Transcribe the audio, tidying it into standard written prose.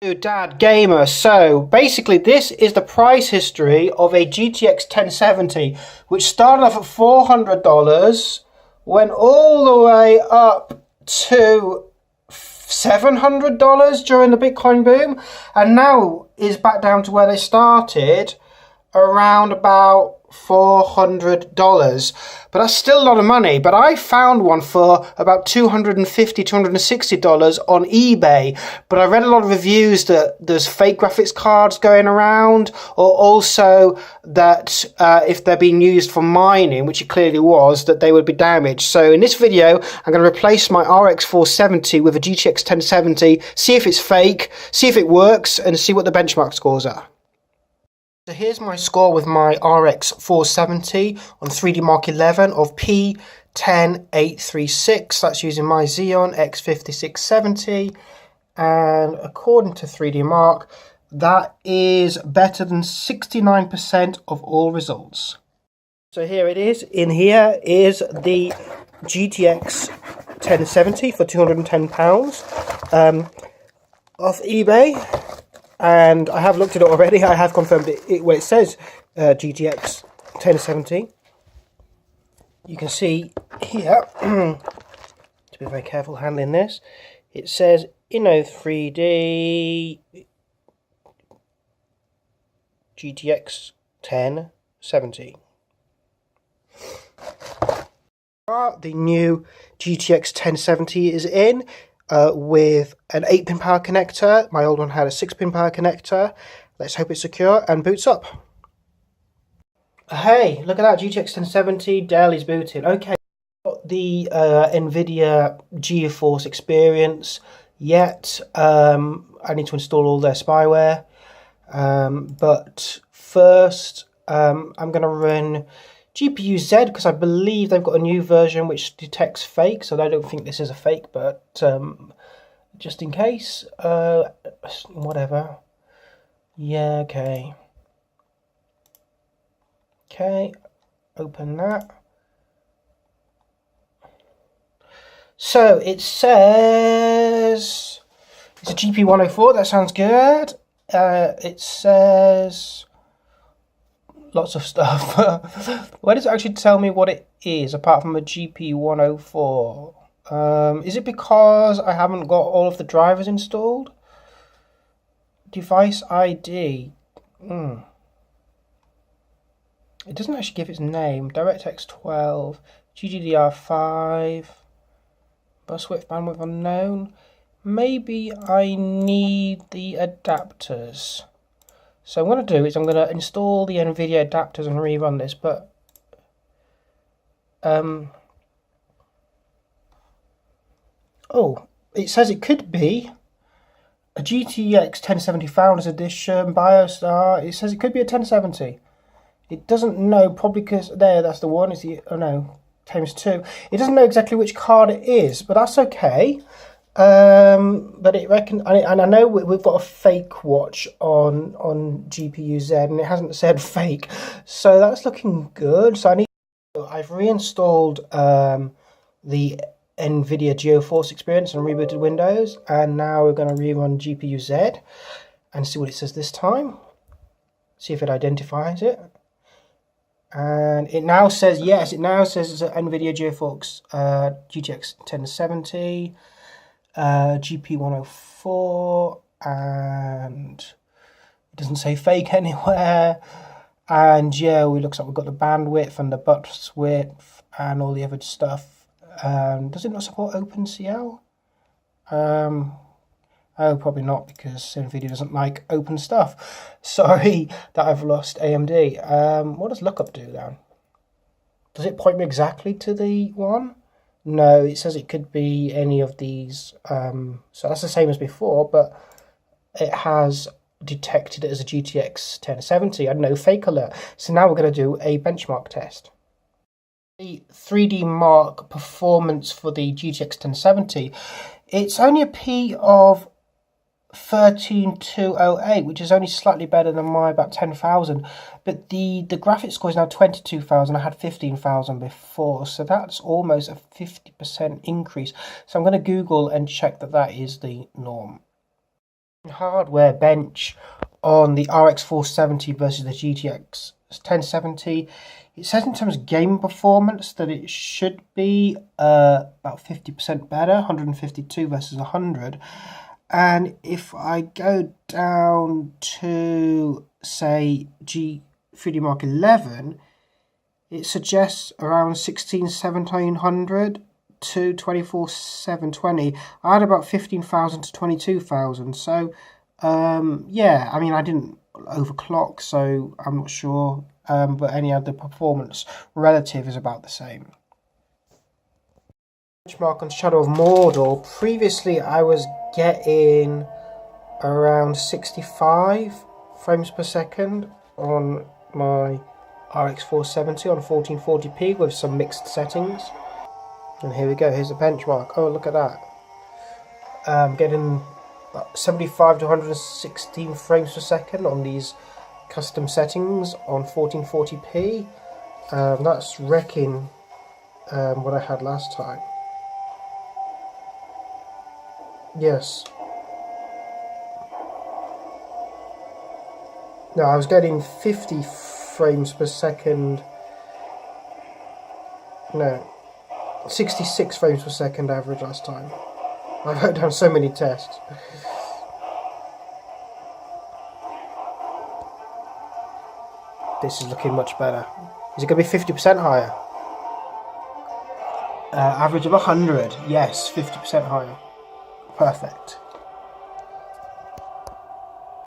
Dad Gamer. So basically this is the price history of a GTX 1070 which started off at $400, went all the way up to $700 during the Bitcoin boom, and now is back down to where they started, around about $400. But that's still a lot of money. But I found one for about $250, $260 on eBay. But I read a lot of reviews that there's fake graphics cards going around, or also that if they're being used for mining, which it clearly was, that they would be damaged. So in this video, I'm going to replace my RX 470 with a GTX 1070, see if it's fake, see if it works, and see what the benchmark scores are. So here's my score with my RX 470 on 3D Mark 11 of P10836. That's using my Xeon X5670, and according to 3D Mark, that is better than 69% of all results. So here it is. In here is the GTX 1070 for £210 off eBay. And I have looked at it already. I have confirmed it where it says GTX 1070. You can see here, to be very careful handling this, it says Inno3D GTX 1070. The new GTX 1070 is in. With an 8-pin power connector. My old one had a 6-pin power connector. Let's hope it's secure and boots up. Hey, look at that, GTX 1070, Dell is booting. Okay, got the Nvidia GeForce experience yet. I need to install all their spyware. But first, I'm going to run GPU-Z, because I believe they've got a new version which detects fake, so I don't think this is a fake, but just in case, whatever. Yeah, okay. Okay, open that. So it says it's a GP104, that sounds good. It says lots of stuff. Where does it actually tell me what it is, apart from a GP104? Is it because I haven't got all of the drivers installed? Device ID. It doesn't actually give its name. DirectX 12, GDDR5, bus width, bandwidth unknown. Maybe I need the adapters. So what I'm going to do is I'm going to install the Nvidia adapters and rerun this, but oh, it says it could be a GTX 1070 Founders Edition, BioStar. It says it could be a 1070. It doesn't know, probably because that's the one. It's the, oh no, times 2. It doesn't know exactly which card it is, but that's okay. But it and I know we've got a fake watch on GPU-Z, and it hasn't said fake, so that's looking good. So I've reinstalled the Nvidia GeForce experience and rebooted Windows, and now we're going to rerun GPU-Z and see what it says this time. See if it identifies it, and it now says yes. It now says it's an Nvidia GeForce GTX 1070. GP104, and it doesn't say fake anywhere. And yeah, it looks like we've got the bandwidth and the bus width and all the other stuff. Does it not support OpenCL? Oh, probably not, because Nvidia doesn't like open stuff. Sorry that I've lost AMD. What does lookup do then? Does it point me exactly to the one? No, it says it could be any of these. So that's the same as before, but it has detected it as a GTX 1070 and no fake alert. So now we're going to do a benchmark test. The 3D Mark performance for the GTX 1070, it's only a P of 13208, which is only slightly better than my about 10,000, but the graphics score is now 22,000. I had 15,000 before, so that's almost a 50% increase. So I'm going to Google and check that that is the norm. hardware bench on the RX 470 versus the GTX 1070. It says in terms of game performance that it should be about 50% better, 152 versus 100. And if I go down to, say, 3D Mark 11, it suggests around 1700 to 720. I had about 15,000 to 22,000. So, yeah, I mean, I didn't overclock, so I'm not sure. But any other performance relative is about the same. Benchmark on Shadow of Mordor. Previously, I was getting around 65 frames per second on my RX 470 on 1440p with some mixed settings. And here we go, here's the benchmark. Oh, look at that. Getting 75 to 116 frames per second on these custom settings on 1440p. That's wrecking what I had last time. Yes. No, I was getting 50 frames per second. No, 66 frames per second average last time. I wrote down so many tests. This is looking much better. Is it going to be 50% higher? Average of 100. Yes, 50% higher. Perfect.